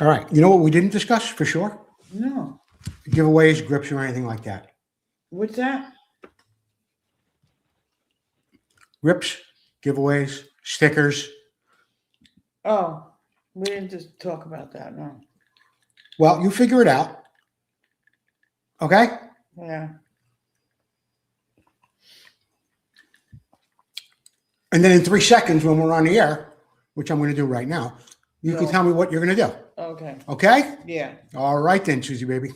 All right. You know what we didn't discuss for sure? No. Giveaways, grips, or anything like that. What's that? Grips, giveaways, stickers. Oh, we didn't just talk about that. No. Well, you figure it out. Okay? Yeah. And then in 3 seconds when we're on the air, which I'm going to do right now, you can No. tell me what you're going to do. Okay. Okay? Yeah. All right then, Susie baby.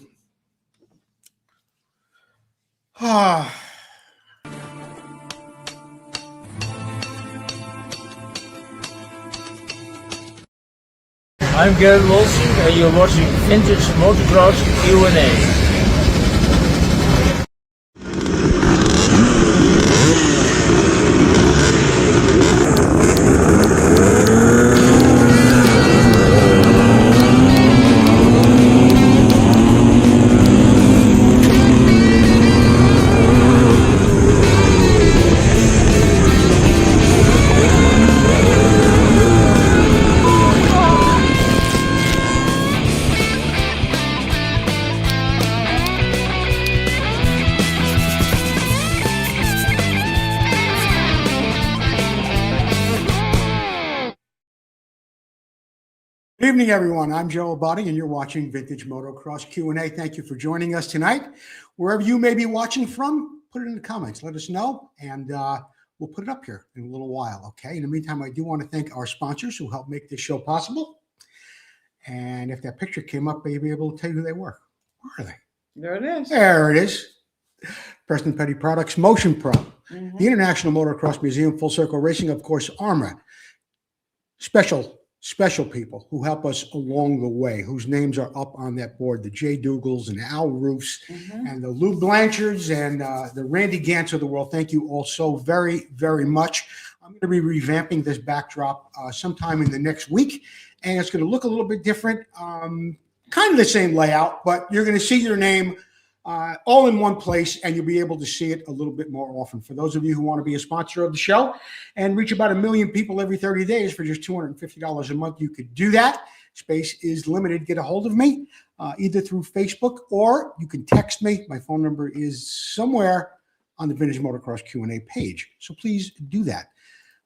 Ah. I'm Gary Wilson, and you're watching Vintage Motocross Q&A. Good evening, everyone. I'm Joe Abbate, and you're watching Vintage Motocross Q&A. Thank you for joining us tonight. Wherever you may be watching from, put it in the comments. Let us know, and we'll put it up here in a little while, okay? In the meantime, I do want to thank our sponsors who helped make this show possible. And if that picture came up, I'd be able to tell you who they were. Where are they? There it is. There it is. Preston Petty Products, Motion Pro, the International Motocross Museum, Full Circle Racing, of course, Armor. Special people who help us along the way, whose names are up on that board, the Jay Dougals and Al Roofs and the Lou Blanchards and the Randy Gantz of the world. Thank you all so very, very much. I'm going to be revamping this backdrop sometime in the next week, and it's going to look a little bit different, kind of the same layout, but you're going to see your name all in one place, and you'll be able to see it a little bit more often. For those of you who want to be a sponsor of the show and reach about 1 million people every 30 days for just $250 a month, you could do that. Space is limited. Get a hold of me either through Facebook, or you can text me. My phone number is somewhere on the Vintage Motocross Q&A page, so please do that.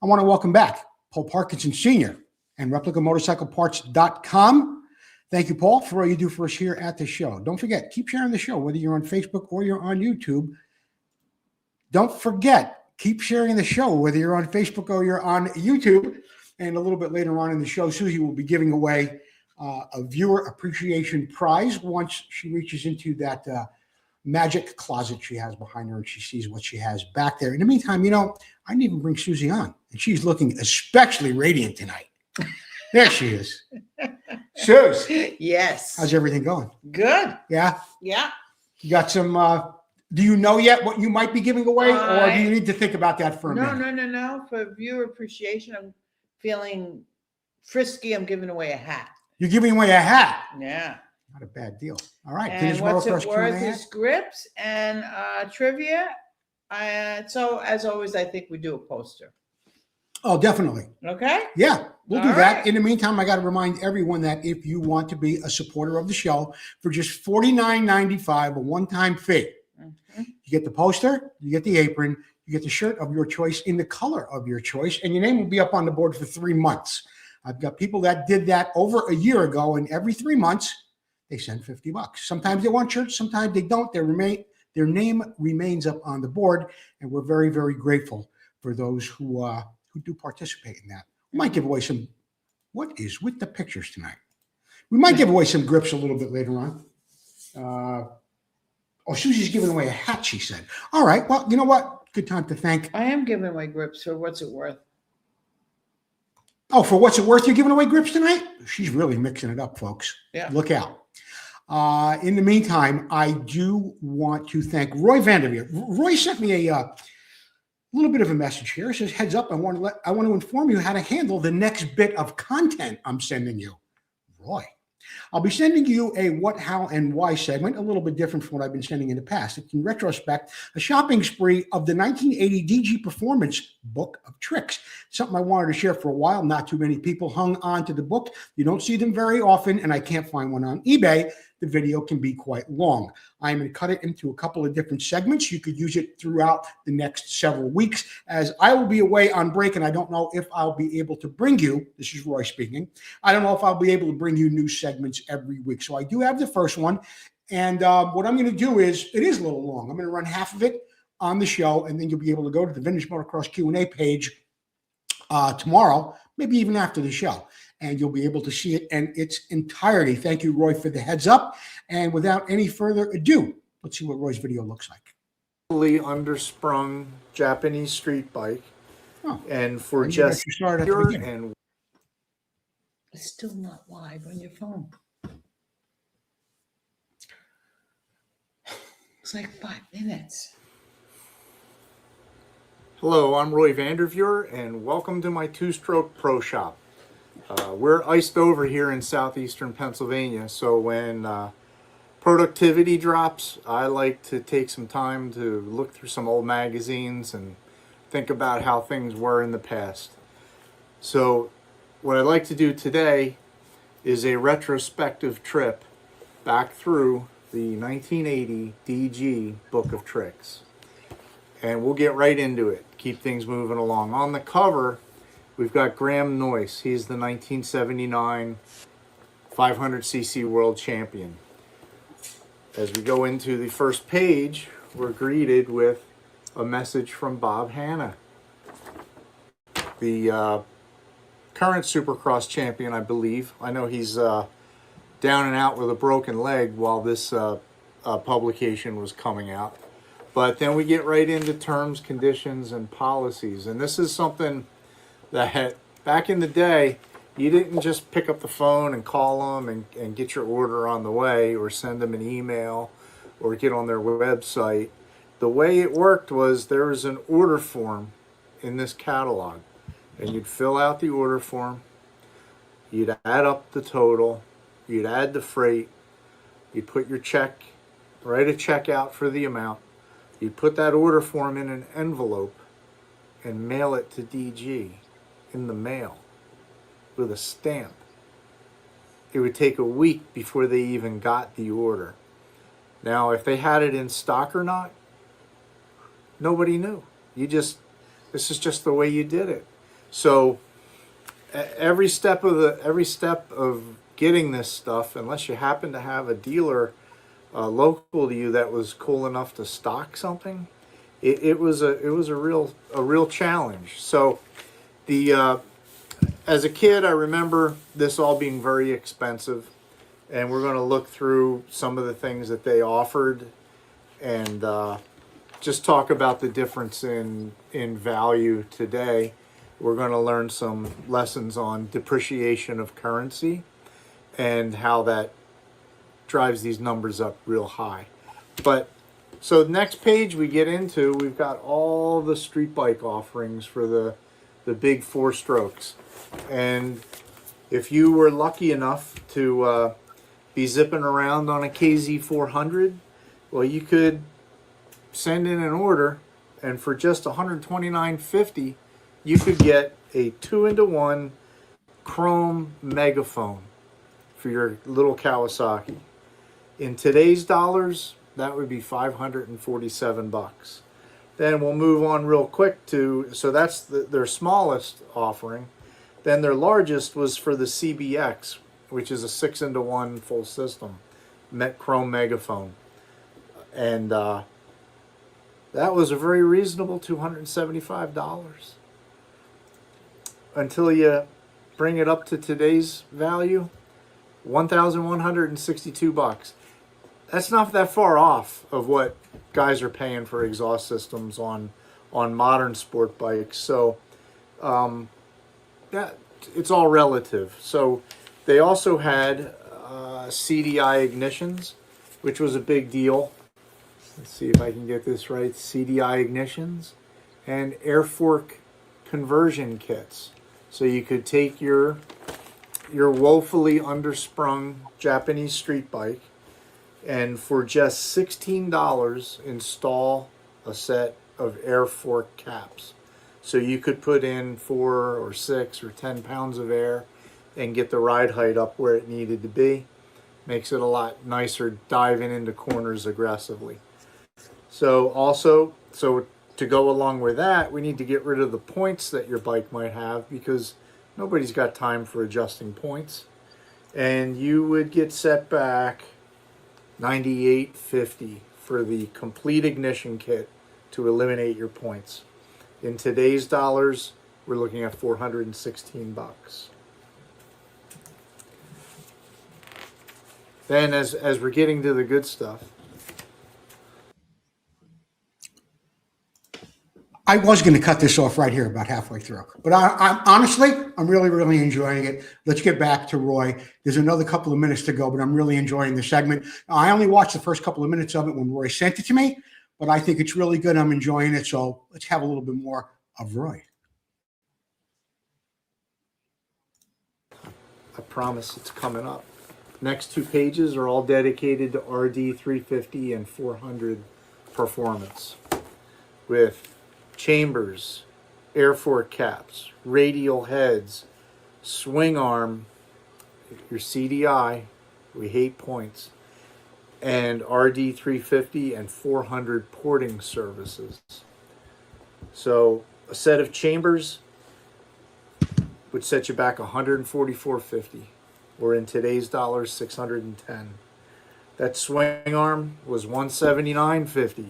I want to welcome back Paul Parkinson Sr. and ReplicaMotorcycleParts.com. Thank you, Paul, for all you do for us here at the show. Don't forget, keep sharing the show, whether you're on Facebook or you're on YouTube. Don't forget, keep sharing the show, whether you're on Facebook or you're on YouTube. And a little bit later on in the show, Susie will be giving away a viewer appreciation prize once she reaches into that magic closet she has behind her and she sees what she has back there. In the meantime, you know, I didn't even bring Susie on, and she's looking especially radiant tonight. There she is. Suze. Yes. How's everything going? Good. Yeah? Yeah. You got some, do you know yet what you might be giving away, or do you need to think about that for a minute? No. For viewer appreciation, I'm feeling frisky. I'm giving away a hat. You're giving away a hat. Yeah. Not a bad deal. All right. And what's it worth is grips and trivia. So, as always, I think we do a poster. Oh, definitely. Okay. Yeah, we'll do All that. right. In the meantime, I got to remind everyone that if you want to be a supporter of the show for just $49.95, a one-time fee, you get the poster, you get the apron, you get the shirt of your choice in the color of your choice, and your name will be up on the board for 3 months. I've got people that did that over a year ago, and every 3 months, they send $50. Sometimes they want shirts, sometimes they don't. Their name remains up on the board, and we're very, very grateful for those who do participate in that. We might give away some, what is with the pictures tonight? We might give away some grips a little bit later on. Susie's giving away a hat, she said. All right, well, you know what? Good time to thank. I am giving away grips for what's it worth. Oh, for what's it worth, you're giving away grips tonight? She's really mixing it up, folks. Yeah. Look out. In the meantime, I do want to thank Roy Vanderveer. Roy sent me a little bit of a message here. It says, heads up, I want to inform you how to handle the next bit of content I'm sending you. Roy. I'll be sending you a what, how, and why segment, a little bit different from what I've been sending in the past. It's in retrospect, a shopping spree of the 1980 DG Performance Book of Tricks. Something I wanted to share for a while. Not too many people hung on to the book. You don't see them very often, and I can't find one on eBay. The video can be quite long. I'm going to cut it into a couple of different segments. You could use it throughout the next several weeks, as I will be away on break, and I don't know if I'll be able to bring you, this is Roy speaking, I don't know if I'll be able to bring you new segments every week. So I do have the first one, and what I'm going to do is, it is a little long. I'm going to run half of it on the show, and then you'll be able to go to the Vintage Motocross Q&A page tomorrow, maybe even after the show, and you'll be able to see it in its entirety. Thank you, Roy, for the heads up. And without any further ado, let's see what Roy's video looks like. Undersprung Japanese street bike, and for just pure and It's still not live on your phone. It's like 5 minutes. Hello, I'm Roy Vanderveer, and welcome to my two-stroke pro shop. We're iced over here in southeastern Pennsylvania, so when productivity drops, I like to take some time to look through some old magazines and think about how things were in the past. So what I'd like to do today is a retrospective trip back through the 1980 DG Book of Tricks. And we'll get right into it, keep things moving along. On the cover, we've got Graham Noyce. He's the 1979 500cc world champion. As we go into the first page, we're greeted with a message from Bob Hanna, the current Supercross champion, I believe. I know he's down and out with a broken leg while this publication was coming out. But then we get right into terms, conditions, and policies. And this is something that back in the day, you didn't just pick up the phone and call them and get your order on the way, or send them an email or get on their website. The way it worked was there was an order form in this catalog, and you'd fill out the order form, you'd add up the total, you'd add the freight, you'd put your check, write a check out for the amount, you'd put that order form in an envelope and mail it to DG in the mail with a stamp. It would take a week before they even got the order. Now, if they had it in stock or not, nobody knew. This is just the way you did it. So every step of getting this stuff, unless you happen to have a dealer local to you that was cool enough to stock something, it was a real challenge. So as a kid, I remember this all being very expensive, and we're going to look through some of the things that they offered and just talk about the difference in value today. We're going to learn some lessons on depreciation of currency and how that drives these numbers up real high. But so next page we get into, we've got all the street bike offerings for the big 4 strokes. And if you were lucky enough to be zipping around on a KZ400, well, you could send in an order, and for just $129.50, you could get a 2-in-1 chrome megaphone for your little Kawasaki. In today's dollars, that would be $547. Then we'll move on real quick to, so that's their smallest offering. Then their largest was for the CBX, which is a 6-in-1 full system, chrome megaphone. And that was a very reasonable $275. Until you bring it up to today's value, $1,162. That's not that far off of what guys are paying for exhaust systems on modern sport bikes. So that it's all relative. So they also had CDI ignitions, which was a big deal. Let's see if I can get this right. CDI ignitions and air fork conversion kits. So you could take your your woefully undersprung Japanese street bike, and for just $16, install a set of air fork caps. So you could put in 4 or 6 or 10 pounds of air and get the ride height up where it needed to be. Makes it a lot nicer diving into corners aggressively. So to go along with that, we need to get rid of the points that your bike might have, because nobody's got time for adjusting points. And you would get set back $98.50 for the complete ignition kit to eliminate your points. In today's dollars, we're looking at $416. Then as we're getting to the good stuff, I was going to cut this off right here about halfway through, but I'm honestly, I'm really enjoying it. Let's get back to Roy. There's another couple of minutes to go, but I'm really enjoying the segment. I only watched the first couple of minutes of it when Roy sent it to me, but I think it's really good. I'm enjoying it. So let's have a little bit more of Roy. I promise it's coming up. Next 2 pages are all dedicated to RD 350 and 400 performance, with chambers, air fork caps, radial heads, swing arm, your CDI, we hate points, and RD 350 and 400 porting services. So a set of chambers would set you back $144.50, or in today's dollars, $610. That swing arm was $179.50.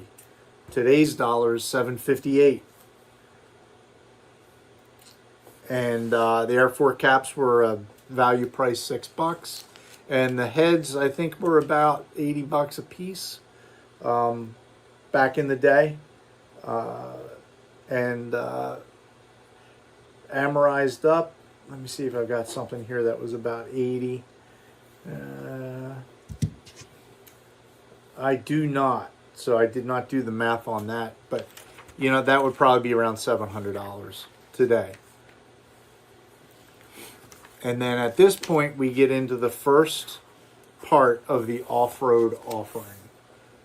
Today's dollars, $758. And the air fork caps were a value price $6, and the heads I think were about $80 a piece back in the day. And amortized up. Let me see if I've got something here that was about 80. I do not. So I did not do the math on that, but you know, that would probably be around $700 today. And then at this point, we get into the first part of the off-road offering.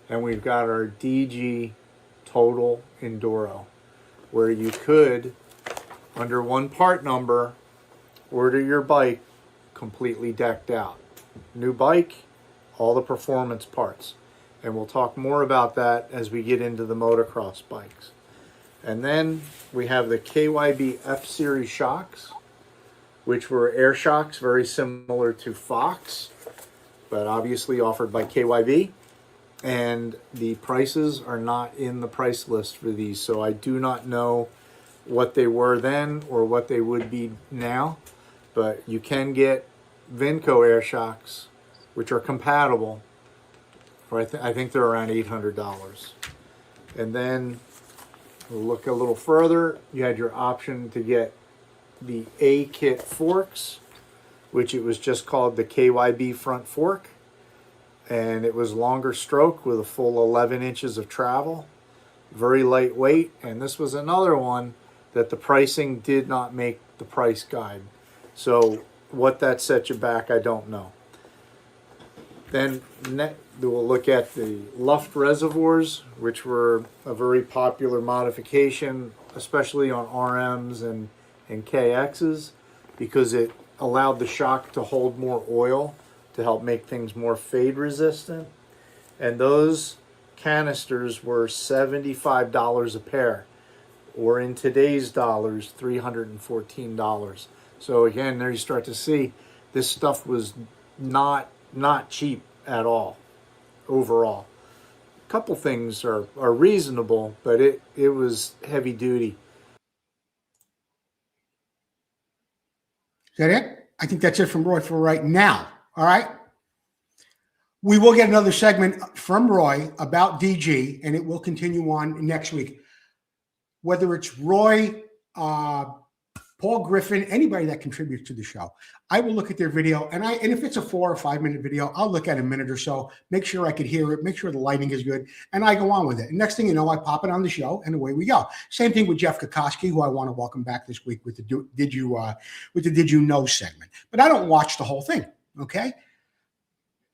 And we've got our DG Total Enduro, where you could, under one part number, order your bike completely decked out. New bike, all the performance parts. And we'll talk more about that as we get into the motocross bikes. And then we have the KYB F-Series shocks, which were air shocks very similar to Fox, but obviously offered by KYB. And the prices are not in the price list for these, so I do not know what they were then or what they would be now. But you can get Vinco air shocks, which are compatible, for I think they're around $800. And then we'll look a little further. You had your option to get the A-Kit forks, which it was just called the KYB front fork. And it was longer stroke with a full 11 inches of travel. Very lightweight. And this was another one that the pricing did not make the price guide. So what that set you back, I don't know. Then we'll look at the Luft reservoirs, which were a very popular modification, especially on RMs and KXs, because it allowed the shock to hold more oil to help make things more fade resistant. And those canisters were $75 a pair, or in today's dollars, $314. So again, there you start to see this stuff was not cheap at all overall. A couple things are reasonable, but it was heavy duty. Is that it? I think that's it from Roy for right now. All right. We will get another segment from Roy about DG, and it will continue on next week. Whether it's Roy Paul Griffin, anybody that contributes to the show, I will look at their video, and if it's a 4 or 5 minute video, I'll look at a minute or so, make sure I could hear it, make sure the lighting is good, and I go on with it. And next thing you know, I pop it on the show, and away we go. Same thing with Jeff Kokoski, who I want to welcome back this week with the Did You Know segment. But I don't watch the whole thing. Okay,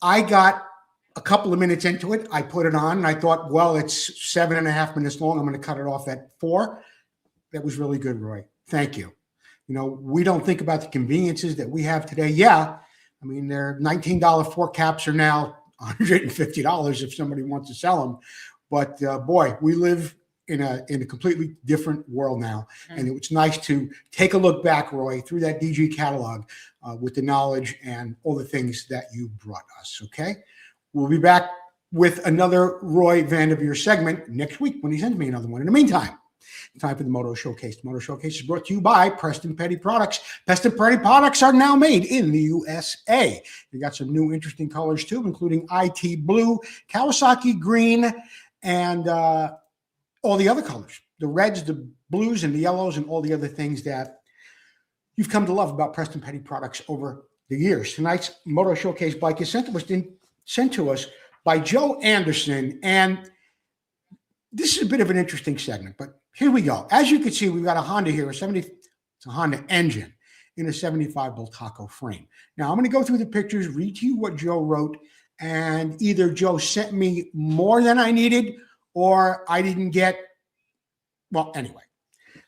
I got a couple of minutes into it. I put it on, and I thought, well, it's 7.5 minutes long. I'm going to cut it off at 4. That was really good, Roy. Thank you. You know, we don't think about the conveniences that we have today. Yeah, I mean, their $19 fork caps are now $150 if somebody wants to sell them. But boy, we live in a completely different world now. And it was nice to take a look back, Roy, through that DG catalog with the knowledge and all the things that you brought us, okay? We'll be back with another Roy Vanderveer segment next week when he sends me another one. In the meantime, time for the Moto Showcase. The Moto Showcase is brought to you by Preston Petty Products. Preston Petty Products are now made in the USA. You got some new interesting colors too, including IT blue, Kawasaki green, and all the other colors. The reds, the blues, and the yellows, and all the other things that you've come to love about Preston Petty Products over the years. Tonight's Moto Showcase bike is sent to us by Joe Anderson, and this is a bit of an interesting segment, but here we go. As you can see, we've got a Honda here, it's a Honda engine in a 75 Bultaco frame. Now, I'm going to go through the pictures, read to you what Joe wrote, and either Joe sent me more than I needed or I didn't get, well, anyway.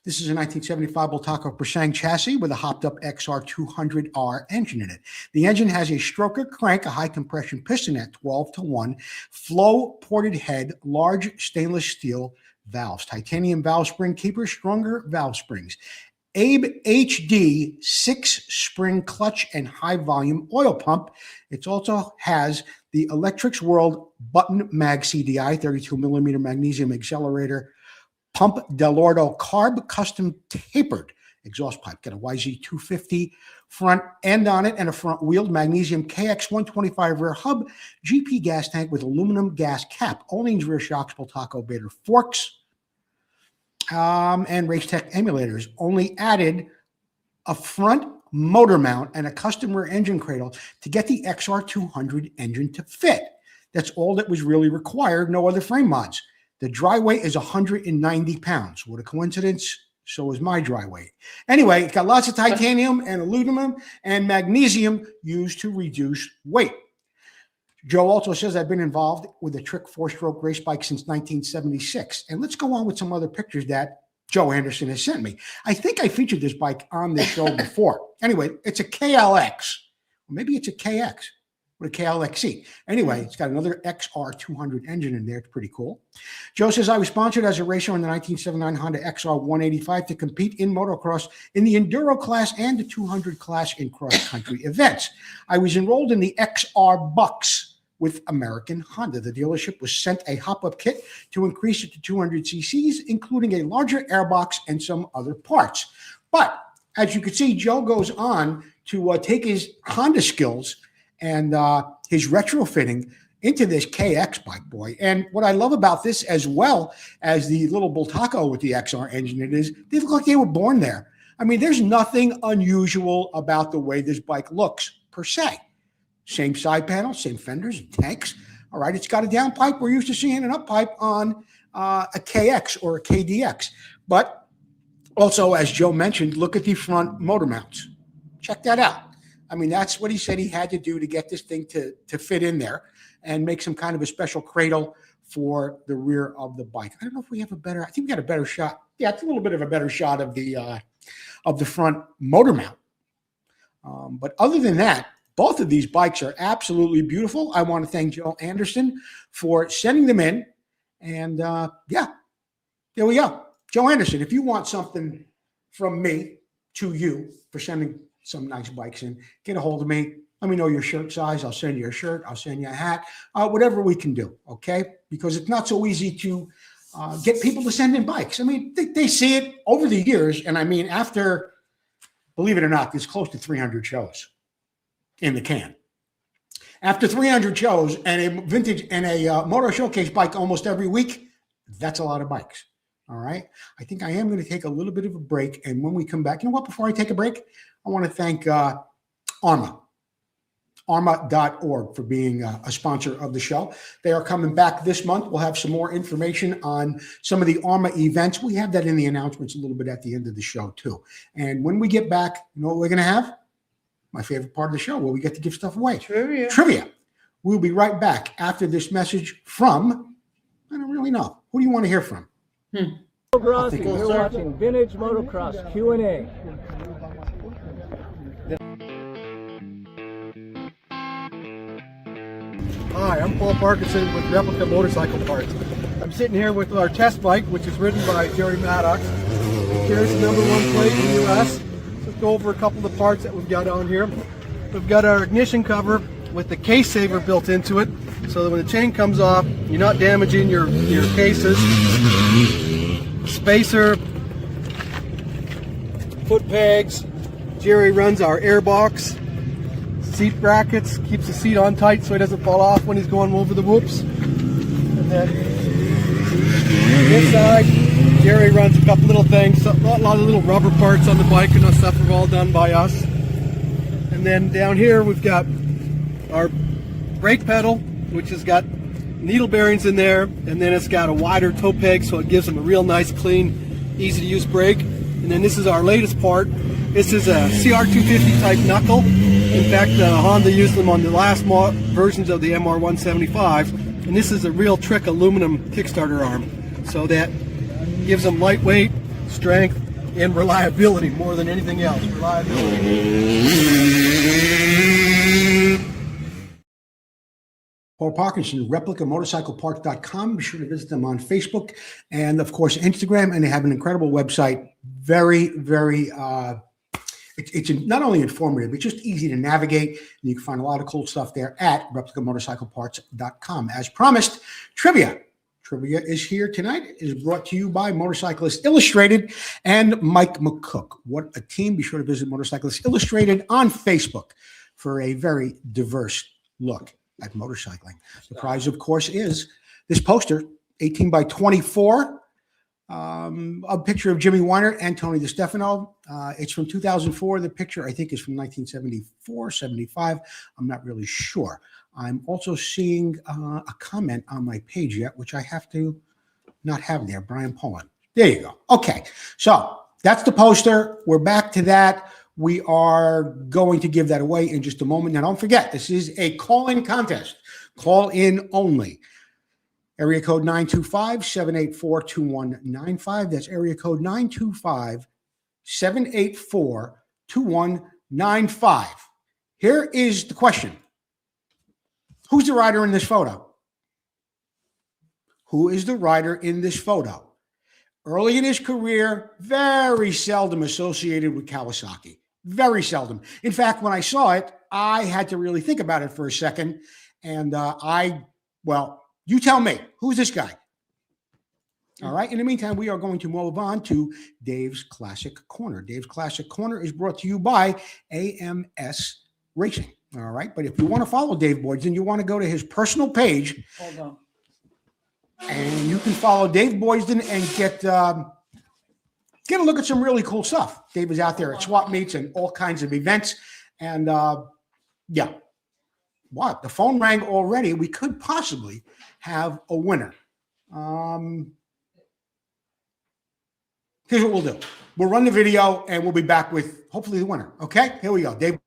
This is a 1975 Bultaco Persang chassis with a hopped-up XR200R engine in it. The engine has a stroker crank, a high-compression piston at 12-to-1, flow-ported head, large stainless steel valves, titanium valve spring keepers, stronger valve springs, Abe HD 6-spring clutch and high-volume oil pump. It also has the Electrics World button mag CDI, 32-millimeter magnesium accelerator, Pump Delordo carb custom tapered exhaust pipe. Got a YZ250 front end on it and a front wheeled magnesium KX125 rear hub, GP gas tank with aluminum gas cap, Ohlins rear shocks, Bultaco Bader forks, and Racetech emulators. Only added a front motor mount and a custom rear engine cradle to get the XR200 engine to fit. That's all that was really required. No other frame mods. The dry weight is 190 pounds. What a coincidence. So is my dry weight. Anyway, it's got lots of titanium and aluminum and magnesium used to reduce weight. Joe also says, I've been involved with a trick 4-stroke race bike since 1976. And let's go on with some other pictures that Joe Anderson has sent me. I think I featured this bike on this show before. Anyway, it's a KLX. Or maybe it's a KX. With a KLXC. Anyway, it's got another XR200 engine in there. It's pretty cool. Joe says, I was sponsored as a racer in the 1979 Honda XR185 to compete in motocross in the Enduro class and the 200 class in cross-country events. I was enrolled in the XR Bucks with American Honda. The dealership was sent a hop-up kit to increase it to 200 cc's, including a larger airbox and some other parts. But as you can see, Joe goes on to take his Honda skills and his retrofitting into this KX bike, boy. And what I love about this, as well as the little Bultaco with the XR engine, it is they look like they were born there. I mean, there's nothing unusual about the way this bike looks, per se. Same side panel, same fenders and tanks. All right, it's got a downpipe. We're used to seeing an uppipe on a KX or a KDX. But also, as Joe mentioned, look at the front motor mounts. Check that out. I mean, that's what he said he had to do to get this thing to fit in there and make some kind of a special cradle for the rear of the bike. I don't know if we have a better, I think we got a better shot. Yeah, it's a little bit of a better shot of the front motor mount. But other than that, both of these bikes are absolutely beautiful. I want to thank Joe Anderson for sending them in. And yeah, there we go. Joe Anderson, if you want something from me to you for sending some nice bikes in, get a hold of me. Let me know your shirt size. I'll send you a shirt. I'll send you a hat, whatever we can do. Okay. Because it's not so easy to get people to send in bikes. I mean, they see it over the years. And I mean, after, believe it or not, there's close to 300 shows in the can. After 300 shows and a vintage and a Moto Showcase bike almost every week, that's a lot of bikes. All right. I think I am going to take a little bit of a break. And when we come back, you know what? Before I take a break, I want to thank arma.org for being a sponsor of the show. They are coming back this month. We'll have some more information on some of the ARMA events. We have that in the announcements a little bit at the end of the show too. And when we get back, you know what we're going to have? My favorite part of the show, where we get to give stuff away. Trivia. We'll be right back after this message from, I don't really know. Who do you want to hear from? Motocross, and you're watching Vintage Motocross Q&A. Hi, I'm Paul Parkinson with Replica Motorcycle Parts. I'm sitting here with our test bike, which is ridden by Jerry Maddox. Here's the #1 plate in the US. Let's go over a couple of the parts that we've got on here. We've got our ignition cover with the case saver built into it, so that when the chain comes off, you're not damaging your cases. Spacer, foot pegs. Jerry runs our air box. Seat brackets, keeps the seat on tight so he doesn't fall off when he's going over the whoops. And then this side, Jerry runs a couple little things, a lot of little rubber parts on the bike and stuff are all done by us. And then down here we've got our brake pedal, which has got needle bearings in there, and then it's got a wider toe peg so it gives them a real nice, clean, easy to use brake. And then this is our latest part. This is a CR250 type knuckle. In fact, Honda used them on the last versions of the MR175, and this is a real trick aluminum Kickstarter arm. So that gives them lightweight, strength, and reliability more than anything else. Paul Parkinson, replicamotorcycleparts.com. Be sure to visit them on Facebook and, of course, Instagram. And they have an incredible website. Very, very, it's not only informative, it's just easy to navigate. And you can find a lot of cool stuff there at replicamotorcycleparts.com. As promised, trivia. Trivia is here tonight. It is brought to you by Motorcyclist Illustrated and Mike McCook. What a team. Be sure to visit Motorcyclist Illustrated on Facebook for a very diverse look at motorcycling. The prize, of course, is this poster, 18 by 24, a picture of Jimmy Weiner and Tony DiStefano. It's from 2004. The picture, I think, is from 1974, 75. I'm not really sure. I'm also seeing a comment on my page yet, which I have to not have there. Brian Poland. There you go. Okay. So that's the poster. We're back to that. We are going to give that away in just a moment. Now, don't forget, this is a call-in contest. Call in only. Area code 925-784-2195. That's area code 925-784-2195. Here is the question. Who's the rider in this photo? Who is the rider in this photo? Early in his career, very seldom associated with Kawasaki. Very seldom. In fact, when I saw it, I had to really think about it for a second. And you tell me, who's this guy? All right. In the meantime, we are going to move on to Dave's Classic Corner. Dave's Classic Corner is brought to you by AMS Racing. All right. But if you want to follow Dave Boydston, you want to go to his personal page. Hold on. And you can follow Dave Boydston and get a look at some really cool stuff. Dave is out there at swap meets and all kinds of events. And the phone rang already. We could possibly have a winner. Here's what we'll do. We'll run the video and we'll be back with hopefully the winner. Okay, here we go. Dave.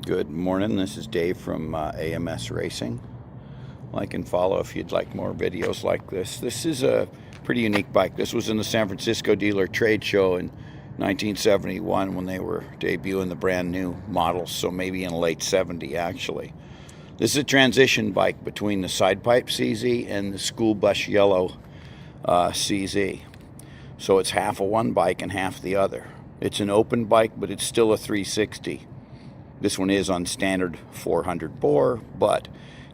Good morning. This is Dave from AMS Racing. Like and follow if you'd like more videos like this. This is a pretty unique bike. This was in the San Francisco Dealer Trade Show in 1971 when they were debuting the brand new models, so maybe in late 70 actually. This is a transition bike between the side pipe CZ and the school bus yellow CZ. So it's half of one bike and half the other. It's an open bike, but it's still a 360. This one is on standard 400 bore, but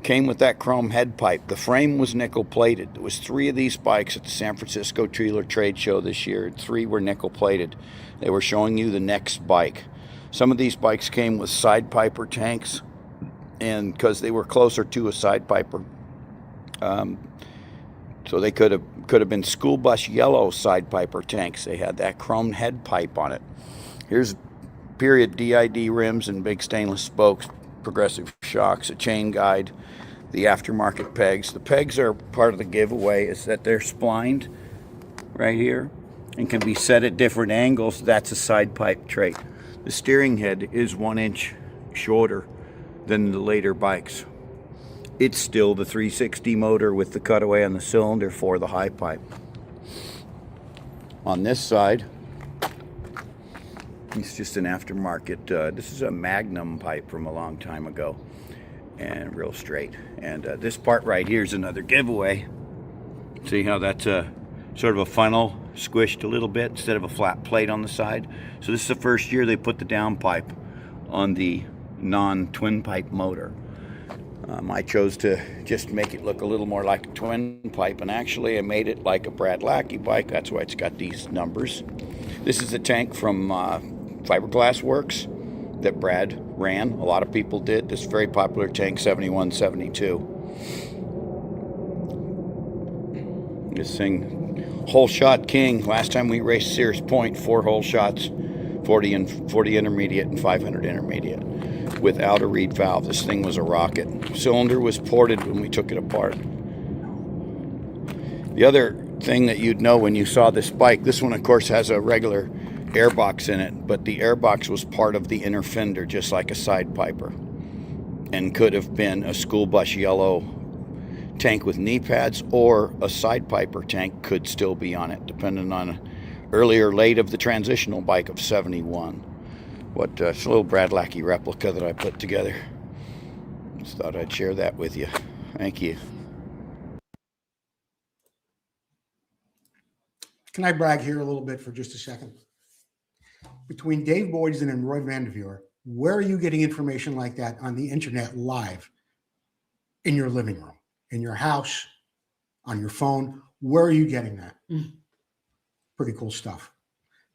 came with that chrome head pipe. The frame was nickel plated. There was 3 of these bikes at the San Francisco Dealer Trade Show this year. 3 were nickel plated. They were showing you the next bike. Some of these bikes came with side piper tanks, and because they were closer to a side piper, So they could have been school bus yellow side piper tanks. They had that chrome head pipe on it. Here's period DID rims and big stainless spokes, progressive shocks, a chain guide, the aftermarket pegs. The pegs are part of the giveaway, is that they're splined right here and can be set at different angles. That's a side pipe trait. The steering head is 1 inch shorter than the later bikes. It's still the 360 motor with the cutaway on the cylinder for the high pipe. On this side, it's just an aftermarket. This is a Magnum pipe from a long time ago, and real straight. And this part right here is another giveaway. See how that's sort of a funnel squished a little bit instead of a flat plate on the side. So this is the first year they put the down pipe on the non-twin pipe motor. I chose to just make it look a little more like a twin pipe, and actually I made it like a Brad Lackey bike. That's why it's got these numbers. This is a tank from Fiberglass Works that Brad ran. A lot of people did. This very popular tank, 7172. This thing, hole shot king. Last time we raced Sears Point, 4 hole shots, 40 intermediate and 500 intermediate. Without a reed valve. This thing was a rocket. Cylinder was ported when we took it apart. The other thing that you'd know when you saw this bike, this one of course has a regular airbox in it, but the airbox was part of the inner fender, just like a side piper, and could have been a school bus yellow tank with knee pads, or a side piper tank could still be on it, depending on early or late of the transitional bike of 71. It's a little Brad Lackey replica that I put together. Just thought I'd share that with you. Thank you. Can I brag here a little bit for just a second? Between Dave Boydston and Roy Vanderveer, where are you getting information like that on the internet live? In your living room, in your house, on your phone? Where are you getting that? Pretty cool stuff.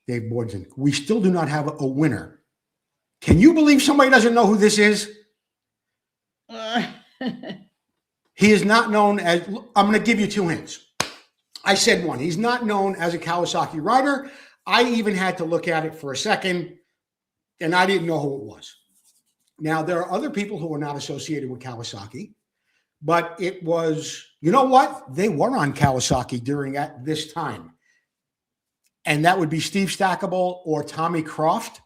Dave Boydston. We still do not have a winner. Can you believe somebody doesn't know who this is? He is not known as, I'm going to give you 2 hints. I said one. He's not known as a Kawasaki rider. I even had to look at it for a second, and I didn't know who it was. Now, there are other people who are not associated with Kawasaki, but it was, you know what? They were on Kawasaki during at this time. And that would be Steve Stackable or Tommy Croft.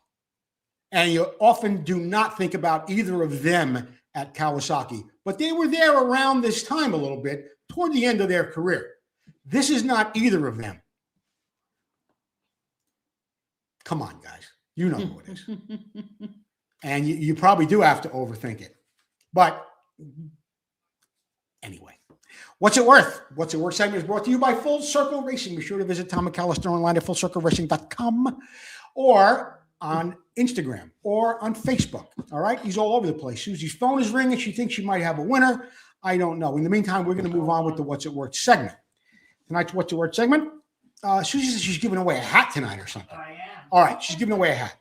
And you often do not think about either of them at Kawasaki, but they were there around this time a little bit toward the end of their career. This is not either of them. Come on, guys. You know who it is. And you probably do have to overthink it. But anyway, what's it worth? What's it worth segment is brought to you by Full Circle Racing. Be sure to visit Tom McAllister online at fullcircleracing.com or on Instagram or on Facebook. All right. He's all over the place. Susie's phone is ringing. She thinks she might have a winner. I don't know. In the meantime, we're going to move on with the What's It Worth segment. Tonight's What's It Worth segment. Susie says she's giving away a hat tonight or something. I am. All right. She's giving away a hat.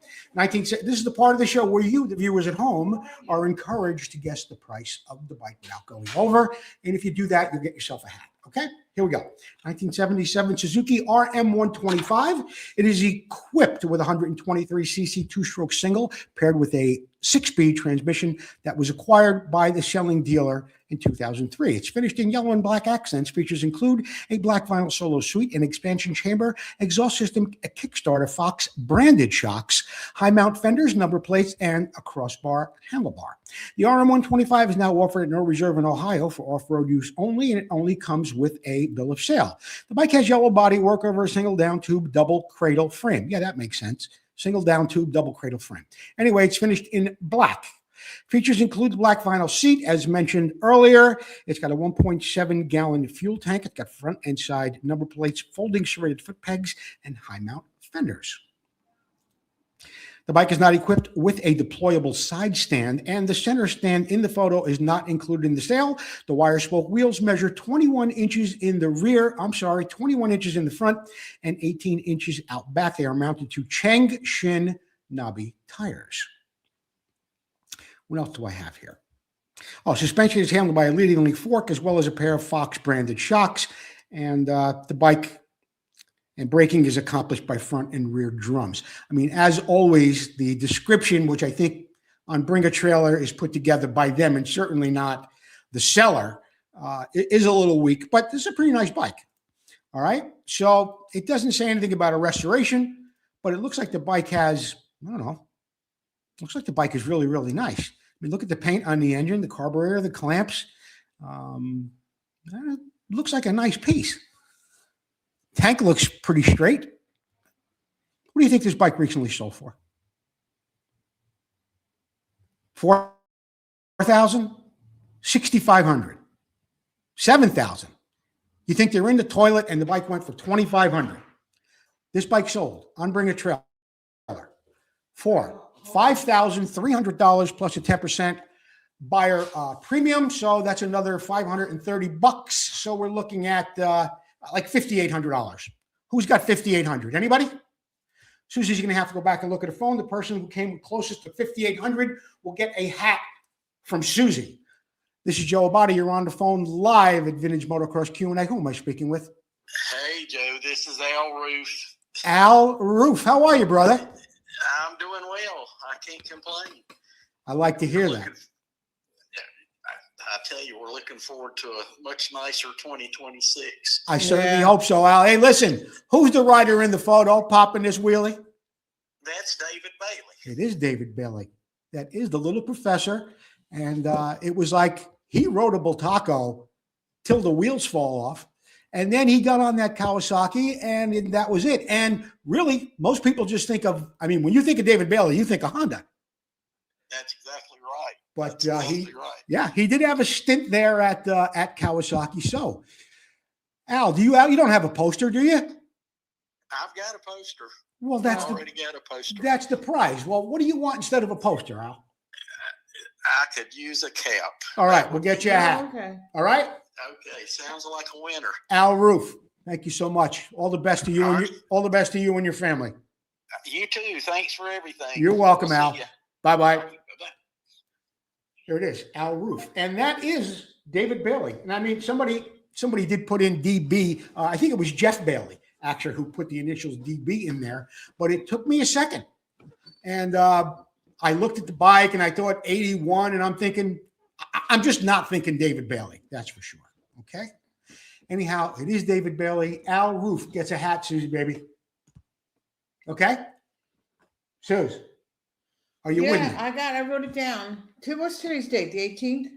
This is the part of the show where you, the viewers at home, are encouraged to guess the price of the bike without going over. And if you do that, you'll get yourself a hat. Okay, here we go. 1977 Suzuki RM125. It is equipped with 123cc two-stroke single paired with a 6-speed transmission that was acquired by the selling dealer in 2003. It's finished in yellow and black accents. Features include a black vinyl solo suite, an expansion chamber, exhaust system, a Kickstarter Fox branded shocks, high mount fenders, number plates, and a crossbar handlebar. The RM125 is now offered at no reserve in Ohio for off-road use only, and it only comes with a bill of sale. The bike has yellow body work over a single down tube double cradle frame. Yeah, that makes sense. Single down tube double cradle frame. Anyway, it's finished in black. Features include the black vinyl seat, as mentioned earlier. It's got a 1.7 gallon fuel tank. It's got front and side number plates, folding serrated foot pegs, and high mount fenders. The bike is not equipped with a deployable side stand, and the center stand in the photo is not included in the sale. The wire spoke wheels measure 21 inches in the rear. 21 inches in the front and 18 inches out back. They are mounted to Chang Shin knobby tires. What else do I have here? Oh, suspension is handled by a leading link fork as well as a pair of Fox branded shocks. And the bike and braking is accomplished by front and rear drums. I mean, as always, the description, which I think on Bring a Trailer is put together by them and certainly not the seller, is a little weak, but this is a pretty nice bike. All right. So it doesn't say anything about a restoration, but it looks like the bike has, I don't know, looks like the bike is really, really nice. I mean, look at the paint on the engine, the carburetor, the clamps. Looks like a nice piece. Tank looks pretty straight. What do you think this bike recently sold for? 4,000, 6,500, 7,000. You think they're in the toilet and the bike went for 2,500? This bike sold on Bring a Trailer for $5,300 plus a 10% buyer premium. So that's another $530. So we're looking at like $5,800. Who's got $5,800? Anybody? Susie's going to have to go back and look at her phone. The person who came closest to $5,800 will get a hat from Susie. This is Joe Abbate. You're on the phone live at Vintage Motocross Q&A. Who am I speaking with? Hey, Joe. This is Al Roof. Al Roof. How are you, brother? I'm doing well. I can't complain. I like to hear that. I tell you, we're looking forward to a much nicer 2026. I certainly hope so, Al. Hey, listen, who's the rider in the photo popping this wheelie? That's David Bailey. It is David Bailey. That is the little professor. And it was like he rode a Bultaco till the wheels fall off. And then he got on that Kawasaki, and that was it. And really, most people just think of, I mean, when you think of David Bailey, you think of Honda. That's exactly right. But right. He did have a stint there at Kawasaki. So, Al, you don't have a poster, do you? I've got a poster. Well, got a poster. That's the prize. Well, what do you want instead of a poster, Al? I could use a cap. All right, we'll get you a hat. Okay. All right. Okay, sounds like a winner. Al Roof, thank you so much. All the best to you all the best to you and your family. You too. Thanks for everything. You're welcome, Al. Bye-bye. Bye-bye. There it is, Al Roof. And that is David Bailey. And I mean, somebody did put in DB. I think it was Jeff Bailey, actually, who put the initials DB in there. But it took me a second. And I looked at the bike and I thought 81. And I'm thinking, I'm just not thinking David Bailey. That's for sure. Okay. Anyhow, it is David Bailey. Al Roof gets a hat, Susie, baby. Okay. Suze, are you with me? I wrote it down. What's today's date? The 18th?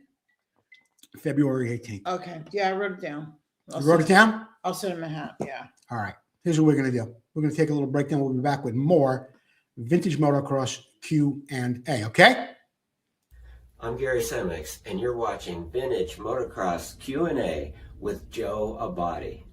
February 18th. Okay. Yeah, I wrote it down. You wrote it down? I'll send him a hat. Yeah. All right. Here's what we're going to do. We're going to take a little break, then we'll be back with more Vintage Motocross Q&A. Okay? I'm Gary Semix, and you're watching Vintage Motocross Q&A with Joe Abbate.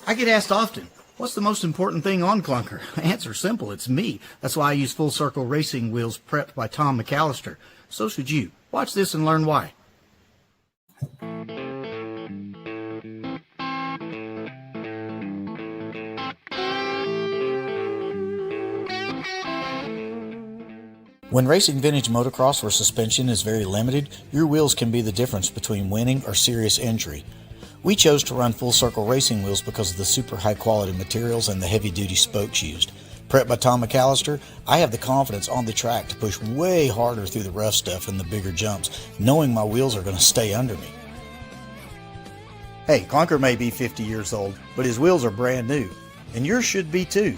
I get asked often, what's the most important thing on Clunker? Answer simple, it's me. That's why I use Full Circle Racing wheels prepped by Tom McCallister. So should you. Watch this and learn why. When racing vintage motocross where suspension is very limited, your wheels can be the difference between winning or serious injury. We chose to run Full Circle Racing wheels because of the super high quality materials and the heavy duty spokes used. Prepped by Tom McCallister, I have the confidence on the track to push way harder through the rough stuff and the bigger jumps, knowing my wheels are going to stay under me. Hey, Clunker may be 50 years old, but his wheels are brand new, and yours should be too.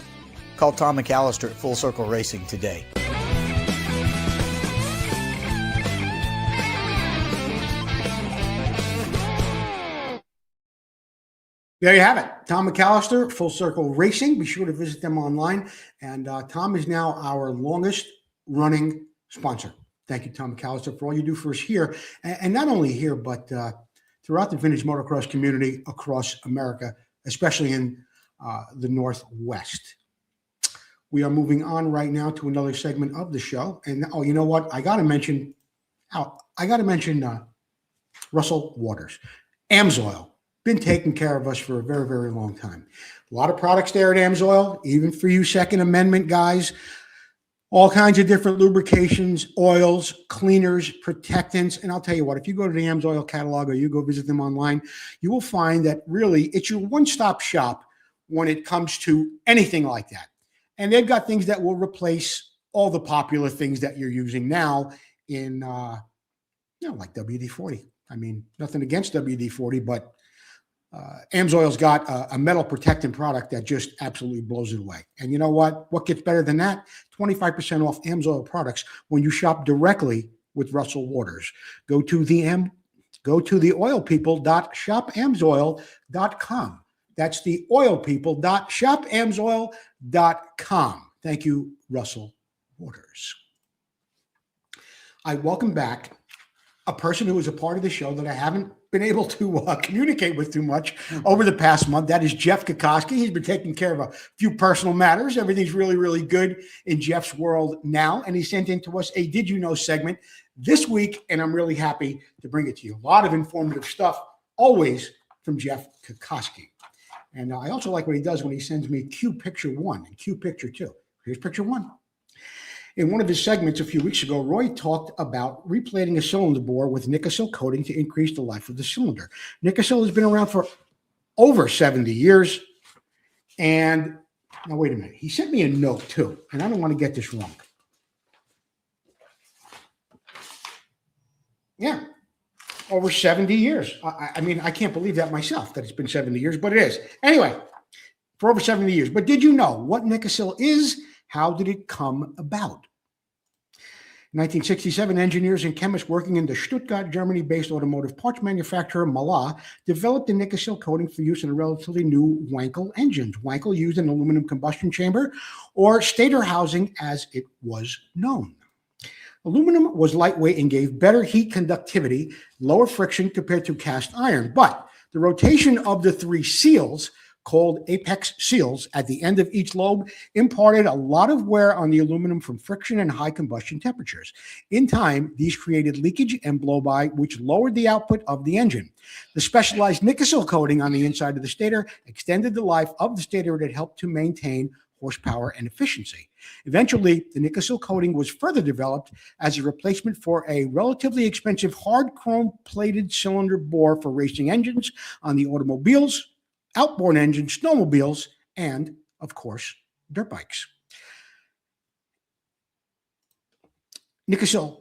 Call Tom McCallister at Full Circle Racing today. There you have it. Tom McCallister, Full Circle Racing. Be sure to visit them online. And Tom is now our longest running sponsor. Thank you, Tom McCallister, for all you do for us here. And not only here, but throughout the vintage motocross community across America, especially in the Northwest. We are moving on right now to another segment of the show. And you know what? I got to mention Russell Waters, Amsoil. Been taking care of us for a very, very long time. A lot of products there at Amsoil, even for you Second Amendment guys. all kinds of different lubrications, oils, cleaners, protectants. And I'll tell you what, if you go to the AMSOIL catalog or you go visit them online, you will find that really it's your one-stop shop when it comes to anything like that. And they've got things that will replace all the popular things that you're using now in, like WD-40. I mean, nothing against WD-40, but AMSOIL's got a metal protectant product that just absolutely blows it away. And you know what? What gets better than that? 25% off AMSOIL products when you shop directly with Russell Waters. Go to the oilpeople.shopamsoil.com. That's the oilpeople.shopamsoil.com. Thank you, Russell Waters. I welcome back a person who is a part of the show that I haven't been able to communicate with too much over the past month. That is Jeff Kokoski. He's been taking care of a few personal matters. Everything's really, really good in Jeff's world now. And he sent in to us a Did You Know segment this week, and I'm really happy to bring it to you. A lot of informative stuff, always from Jeff Kokoski. And I also like what he does when he sends me cue picture 1 and cue picture 2. Here's picture 1. In one of his segments a few weeks ago, Roy talked about replating a cylinder bore with Nikasil coating to increase the life of the cylinder. Nikasil has been around for over 70 years. And now, wait a minute. He sent me a note, too, and I don't want to get this wrong. Yeah, over 70 years. I mean, I can't believe that myself, that it's been 70 years, but it is. Anyway, for over 70 years. But did you know what Nikasil is? How did it come about? In 1967, engineers and chemists working in the Stuttgart, Germany-based automotive parts manufacturer Mala developed the Nikasil coating for use in a relatively new Wankel engines. Wankel used an aluminum combustion chamber, or stator housing as it was known. Aluminum was lightweight and gave better heat conductivity, lower friction compared to cast iron. But the rotation of the 3 seals, called apex seals, at the end of each lobe imparted a lot of wear on the aluminum from friction and high combustion temperatures. In time, these created leakage and blow-by, which lowered the output of the engine. The specialized Nikasil coating on the inside of the stator extended the life of the stator that helped to maintain horsepower and efficiency. Eventually, the Nikasil coating was further developed as a replacement for a relatively expensive hard chrome-plated cylinder bore for racing engines on the automobiles, outboard engines, snowmobiles, and, of course, dirt bikes. Nikasil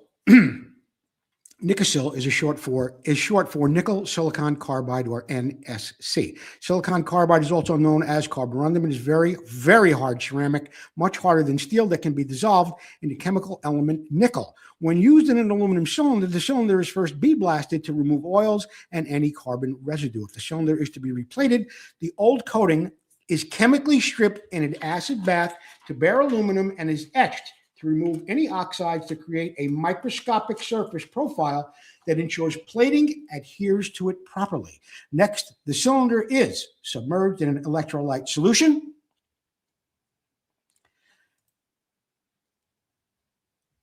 is short for nickel silicon carbide, or NSC. Silicon carbide is also known as carborundum and is very, very hard ceramic, much harder than steel, that can be dissolved in the chemical element nickel. When used in an aluminum cylinder, the cylinder is first blasted to remove oils and any carbon residue. If the cylinder is to be replated, the old coating is chemically stripped in an acid bath to bare aluminum and is etched to remove any oxides to create a microscopic surface profile that ensures plating adheres to it properly. Next, the cylinder is submerged in an electrolyte solution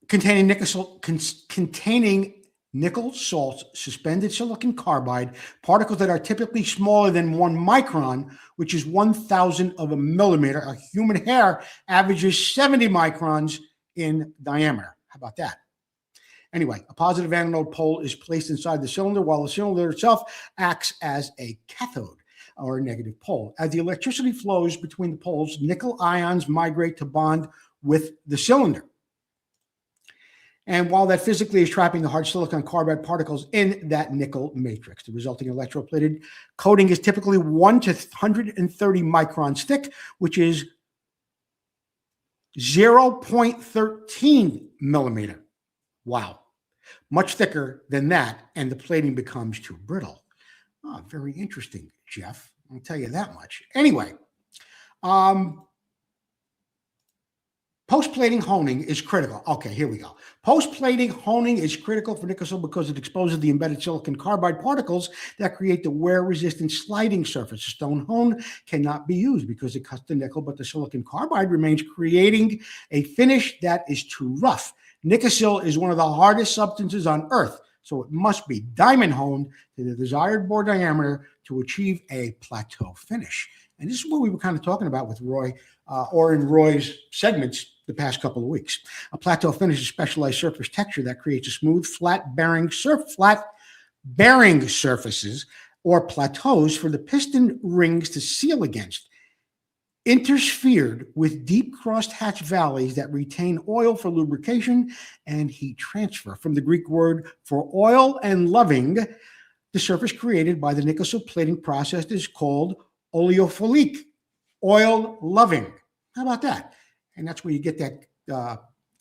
containing nickel salts, suspended silicon carbide, particles that are typically smaller than 1 micron, which is 1,000 of a millimeter. A human hair averages 70 microns in diameter. How about that? Anyway, a positive anode pole is placed inside the cylinder, while the cylinder itself acts as a cathode, or a negative pole. As the electricity flows between the poles, nickel ions migrate to bond with the cylinder. And while that physically is trapping the hard silicon carbide particles in that nickel matrix, the resulting electroplated coating is typically 1 to 130 microns thick, which is 0.13 millimeter. Wow. Much thicker than that, and the plating becomes too brittle. Oh, very interesting, Jeff. I'll tell you that much. Anyway, post-plating honing is critical. Okay, here we go. Post-plating honing is critical for Nikasil because it exposes the embedded silicon carbide particles that create the wear-resistant sliding surface. A stone hone cannot be used because it cuts the nickel, but the silicon carbide remains, creating a finish that is too rough. Nikasil is one of the hardest substances on Earth, so it must be diamond honed to the desired bore diameter to achieve a plateau finish. And this is what we were kind of talking about with Roy, or in Roy's segments the past couple of weeks. A plateau finish is a specialized surface texture that creates a smooth, flat bearing surfaces or plateaus for the piston rings to seal against, intersphered with deep crosshatch valleys that retain oil for lubrication and heat transfer. From the Greek word for oil and loving, the surface created by the nickel plating process is called oleophilic, oil loving. How about that? And that's where you get that.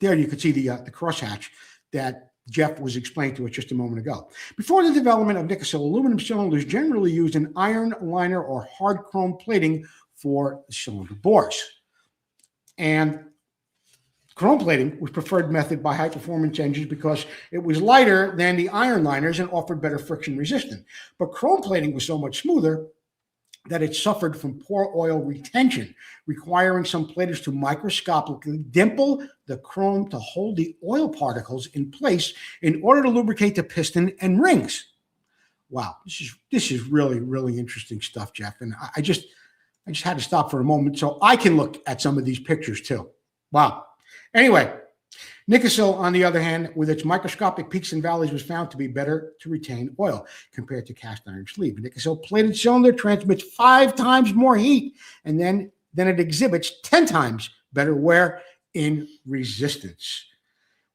There you can see the crosshatch that Jeff was explaining to us just a moment ago. Before the development of nickel, aluminum cylinders generally used an iron liner or hard chrome plating for the cylinder bores. And chrome plating was preferred method by high-performance engines because it was lighter than the iron liners and offered better friction resistance. But chrome plating was so much smoother that it suffered from poor oil retention, requiring some platers to microscopically dimple the chrome to hold the oil particles in place in order to lubricate the piston and rings. Wow, this is really, really interesting stuff, Jeff. And I just had to stop for a moment so I can look at some of these pictures too. Wow. Anyway, nickel, on the other hand, with its microscopic peaks and valleys, was found to be better to retain oil compared to cast iron sleeve. A nickel plated cylinder transmits 5 times more heat, and then it exhibits 10 times better wear in resistance.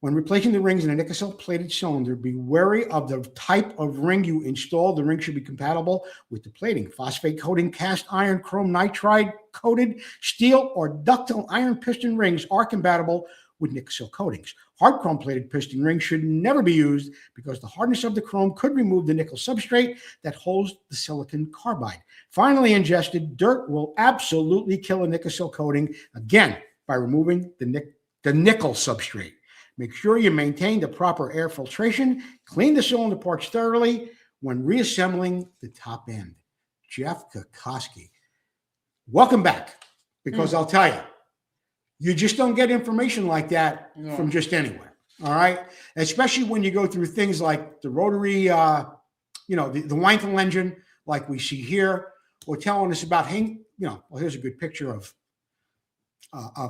When replacing the rings in a nickel plated cylinder, be wary of the type of ring you install. The ring should be compatible with the plating. Phosphate coating, cast iron, chrome nitride coated steel, or ductile iron piston rings are compatible with nickel coatings. Hard chrome plated piston rings should never be used because the hardness of the chrome could remove the nickel substrate that holds the silicon carbide. Finally, ingested dirt will absolutely kill a nickel coating, again, by removing the nickel substrate. Make sure you maintain the proper air filtration. Clean the cylinder parts thoroughly when reassembling the top end. Jeff Kokoski, welcome back, because I'll tell you, you just don't get information like that from just anywhere, all right? Especially when you go through things like the rotary, the Wankel engine, like we see here, or telling us about, here's a good picture of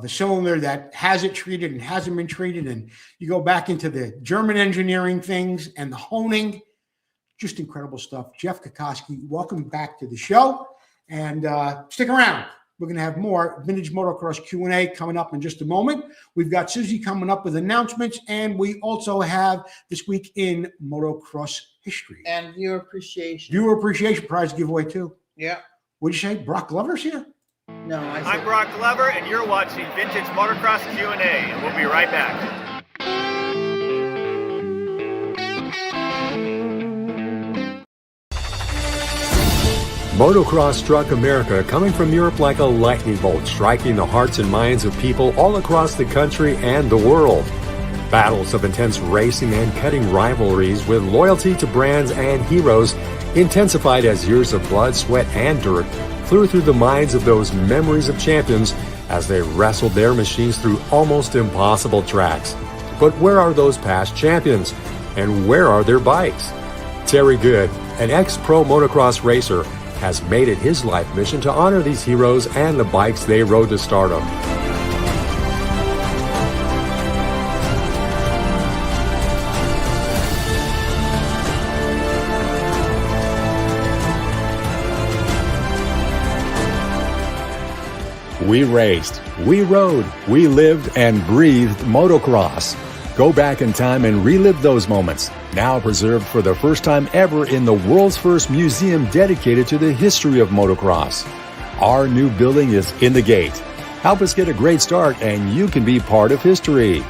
a cylinder that has it treated and hasn't been treated. And you go back into the German engineering things and the honing, just incredible stuff. Jeff Kokoski, welcome back to the show. And stick around. We're going to have more Vintage Motocross Q&A coming up in just a moment. We've got Susie coming up with announcements, and we also have This Week in Motocross History. And viewer appreciation. Viewer appreciation prize giveaway, too. Yeah. What'd you say? Brock Glover's here? No, I'm Brock Glover, and you're watching Vintage Motocross Q&A, and we'll be right back. Motocross struck America, coming from Europe like a lightning bolt, striking the hearts and minds of people all across the country and the world. Battles of intense racing and cutting rivalries with loyalty to brands and heroes intensified as years of blood, sweat, and dirt flew through the minds of those memories of champions as they wrestled their machines through almost impossible tracks. But where are those past champions? And where are their bikes? Terry Good, an ex-pro motocross racer, has made it his life mission to honor these heroes and the bikes they rode to stardom. We raced, we rode, we lived and breathed motocross. Go back in time and relive those moments, now preserved for the first time ever in the world's first museum dedicated to the history of motocross. Our new building is in the gate. Help us get a great start and you can be part of history.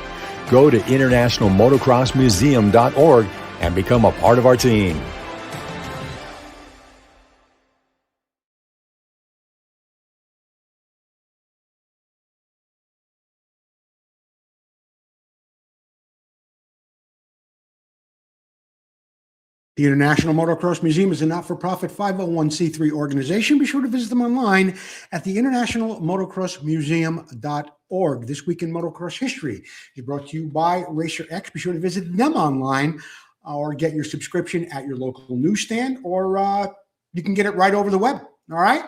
Go to internationalmotocrossmuseum.org and become a part of our team. The International Motocross Museum is a not-for-profit 501c3 organization. Be sure to visit them online at the internationalmotocrossmuseum.org. This Week in Motocross History is brought to you by Racer X. Be sure to visit them online or get your subscription at your local newsstand, or you can get it right over the web. All right?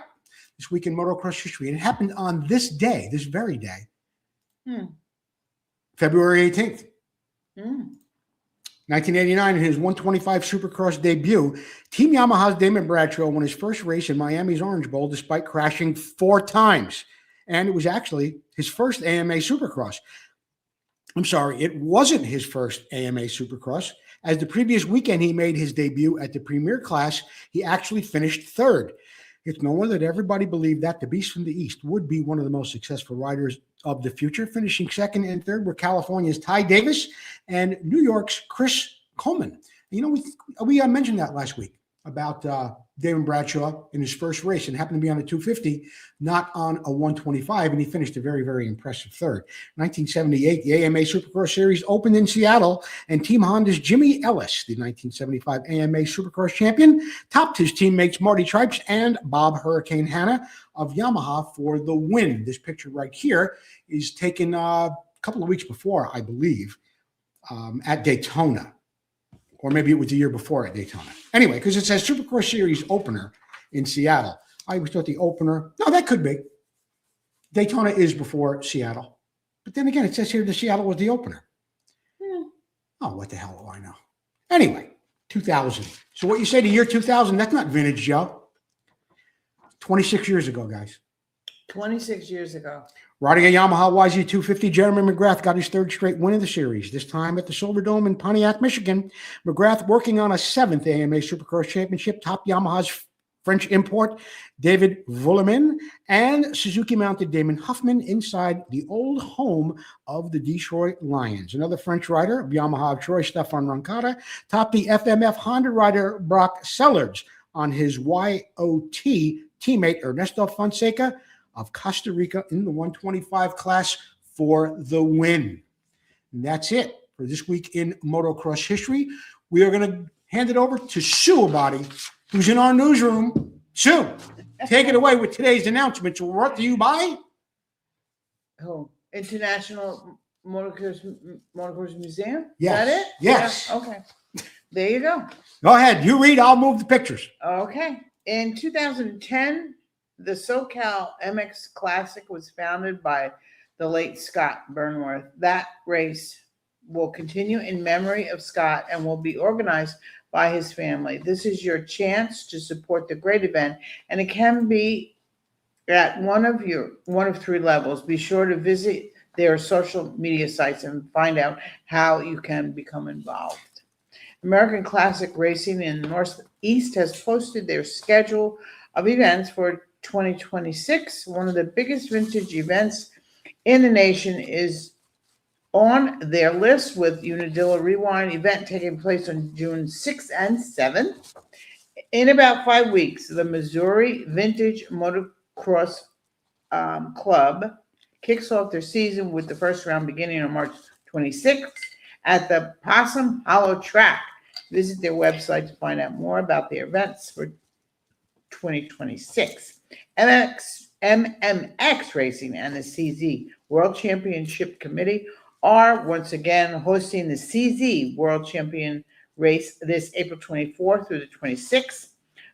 This Week in Motocross History. And it happened on this day, this very day, February 18th. Mm. 1989, in his 125 Supercross debut, Team Yamaha's Damon Bradshaw won his first race in Miami's Orange Bowl despite crashing 4 times. And it was actually his first AMA Supercross. I'm sorry, it wasn't his first AMA Supercross. As the previous weekend he made his debut at the Premier class, he actually finished third. It's no wonder that everybody believed that the Beast from the East would be one of the most successful riders of the future. Finishing second and third were California's Ty Davis and New York's Chris Coleman. You know, we mentioned that last week about Damon Bradshaw in his first race, and happened to be on a 250, not on a 125, and he finished a very, very impressive third. 1978, the AMA Supercross Series opened in Seattle, and Team Honda's Jimmy Ellis, the 1975 AMA Supercross champion, topped his teammates Marty Tripes and Bob Hurricane Hanna of Yamaha for the win. This picture right here is taken a couple of weeks before, I believe, at Daytona. Or maybe it was the year before at Daytona. Anyway, because it says Supercross Series opener in Seattle. I always thought the opener, no, that could be. Daytona is before Seattle. But then again, it says here that Seattle was the opener. Oh, what the hell do I know? Anyway, 2000. So what you say, the year 2000, that's not vintage, Joe. 26 years ago, guys. 26 years ago. Riding a Yamaha YZ250, Jeremy McGrath got his 3rd straight win of the series, this time at the Silverdome in Pontiac, Michigan. McGrath working on a 7th AMA Supercross Championship, topped Yamaha's French import, David Vuillemin, and Suzuki-mounted Damon Huffman inside the old home of the Detroit Lions. Another French rider of Yamaha of Troy, Stefan Roncada, topped the FMF Honda rider Brock Sellards on his YOT teammate Ernesto Fonseca of Costa Rica in the 125 class for the win. And that's it for this week in motocross history. We are going to hand it over to Sue Abbate, who's in our newsroom. Sue, take it away with today's announcements. Brought to you by International Motocross Museum? Yes. Is that it? Yes. Yeah. Okay. There you go. Go ahead. You read. I'll move the pictures. Okay. In 2010, the SoCal MX Classic was founded by the late Scott Burnworth. That race will continue in memory of Scott and will be organized by his family. This is your chance to support the great event, and it can be at one of 3 levels. Be sure to visit their social media sites and find out how you can become involved. American Classic Racing in the Northeast has posted their schedule of events for 2026. One of the biggest vintage events in the nation is on their list, with Unadilla Rewind event taking place on June 6th and 7th. In about 5 weeks, the Missouri Vintage Motocross Club kicks off their season with the first round beginning on March 26th at the Possum Hollow Track. Visit their website to find out more about their events for 2026. MMX Racing and the CZ World Championship Committee are once again hosting the CZ World Champion Race this April 24th through the 26th.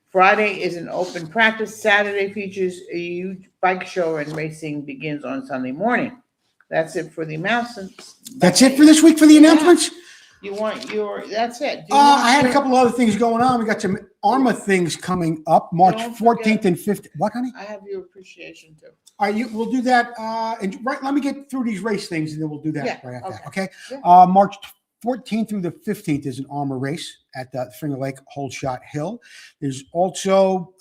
Friday is an open practice. Saturday features a huge bike show, and racing begins on Sunday morning. That's it for the announcements. That's it for this week for the announcements? You want that's it. I had a couple other things going on. We got some ARMA things coming up, March Don't 14th and 15th. What, honey? I have your appreciation too. All right, we'll do that. And let me get through these race things, and then we'll do that Yeah, right after that. okay. Okay. Yeah. March 14th through the 15th is an ARMA race at the Finger Lake Holdshot Hill. There's also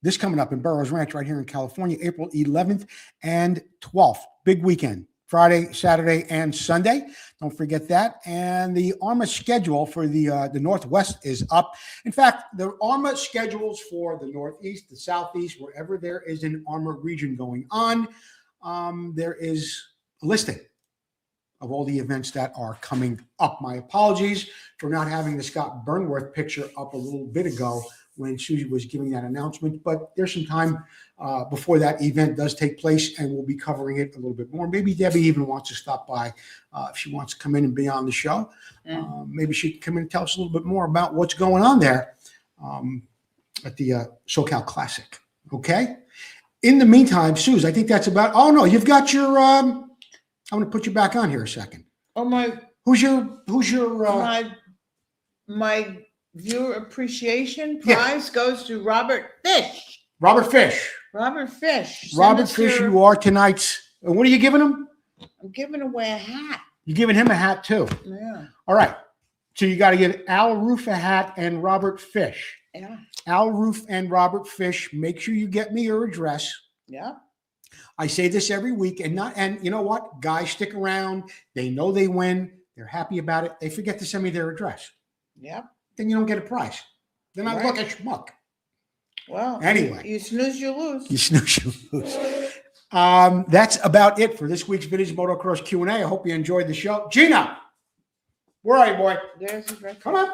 this coming up in Burroughs Ranch right here in California, April 11th and 12th. Big weekend. Friday, Saturday, and Sunday. Don't forget that. And the ARMA schedule for the Northwest is up. In fact, the ARMA schedules for the Northeast, the Southeast, wherever there is an ARMA region going on, there is a listing of all the events that are coming up. My apologies for not having the Scott Burnworth picture up a little bit ago when Susie was giving that announcement, but there's some time before that event does take place, and we'll be covering it a little bit more. Maybe Debbie even wants to stop by if she wants to come in and be on the show. Maybe she can come in and tell us a little bit more about what's going on there at the SoCal Classic. Okay. In the meantime, Suze, I think that's about. Oh no, you've got your I'm going to put you back on here a second. Oh, Who's your my viewer appreciation prize goes to Robert Fish. Robert Fish. Robert Fish. Robert Fish, you are tonight's. What are you giving him? I'm giving away a hat. You're giving him a hat too. Yeah. All right. So you got to give Al Roof a hat and Robert Fish. Yeah. Al Roof and Robert Fish. Make sure you get me your address. Yeah. I say this every week, and you know what? Guys stick around. They know they win. They're happy about it. They forget to send me their address. Yeah. Then you don't get a prize. Then I look at schmuck. Well, anyway, you snooze, you lose. You snooze, you lose. That's about it for this week's Vintage Motocross Q&A. I hope you enjoyed the show. Gina, where are you, boy? There's his right. Come on.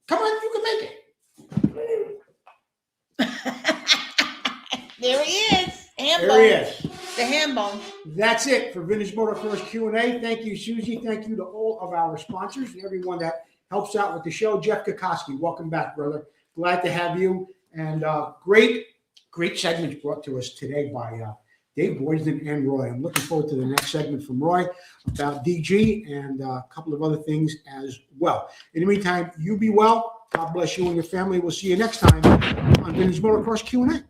Come on, you can make it. There he is. Ham There bone. he is. The ham bone. That's it for Vintage Motocross Q&A. Thank you, Susie. Thank you to all of our sponsors and everyone that helps out with the show. Jeff Kokoski, welcome back, brother. Glad to have you. And great segments brought to us today by Dave Boysden and Roy. I'm looking forward to the next segment from Roy about DG and a couple of other things as well. In the meantime, you be well. God bless you and your family. We'll see you next time on Vintage Motocross Q&A.